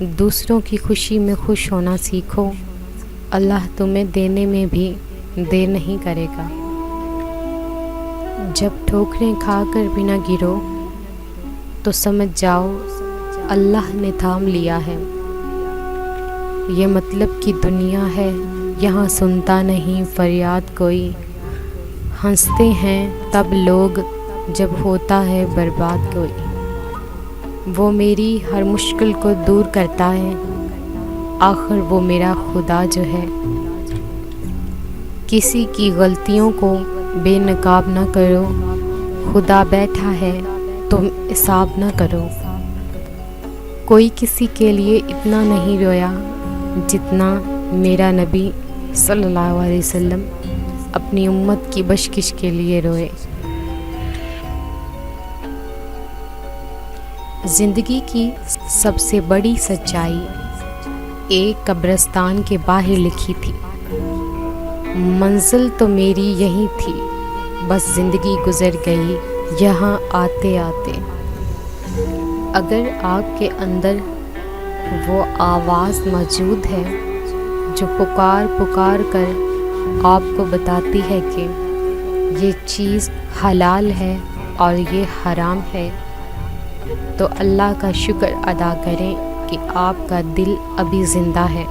دوسروں کی خوشی میں خوش ہونا سیکھو، اللہ تمہیں دینے میں بھی دیر نہیں کرے گا۔ جب ٹھوکریں کھا کر بھی نہ گرو تو سمجھ جاؤ اللہ نے تھام لیا ہے۔ یہ مطلب کی دنیا ہے، یہاں سنتا نہیں فریاد کوئی، ہنستے ہیں تب لوگ جب ہوتا ہے برباد کوئی۔ وہ میری ہر مشکل کو دور کرتا ہے، آخر وہ میرا خدا جو ہے۔ کسی کی غلطیوں کو بے نقاب نہ کرو، خدا بیٹھا ہے تم حساب نہ کرو۔ کوئی کسی کے لیے اتنا نہیں رویا جتنا میرا نبی صلی اللہ علیہ وسلم اپنی امت کی بخشش کے لیے روئے۔ زندگی کی سب سے بڑی سچائی ایک قبرستان کے باہر لکھی تھی۔ منزل تو میری یہی تھی، بس زندگی گزر گئی یہاں آتے آتے۔ اگر آپ کے اندر وہ آواز موجود ہے جو پکار پکار کر آپ کو بتاتی ہے کہ یہ چیز حلال ہے اور یہ حرام ہے، تو اللہ کا شکر ادا کریں کہ آپ کا دل ابھی زندہ ہے۔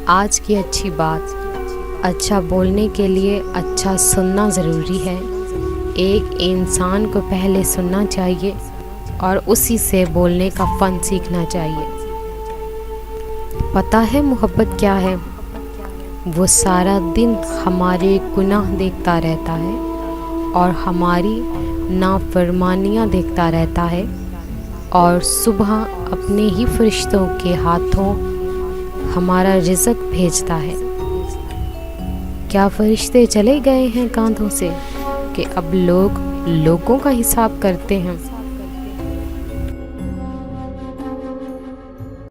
آج کی اچھی بات، اچھا بولنے کے لیے اچھا سننا ضروری ہے۔ ایک انسان کو پہلے سننا چاہیے اور اسی سے بولنے کا فن سیکھنا چاہیے۔ پتہ ہے محبت کیا ہے؟ وہ سارا دن ہمارے گناہ دیکھتا رہتا ہے اور ہماری نافرمانیاں دیکھتا رہتا ہے، اور صبح اپنے ہی فرشتوں کے ہاتھوں ہمارا رزق بھیجتا ہے۔ کیا فرشتے چلے گئے ہیں کاندھوں سے کہ اب لوگ لوگوں کا حساب کرتے ہیں؟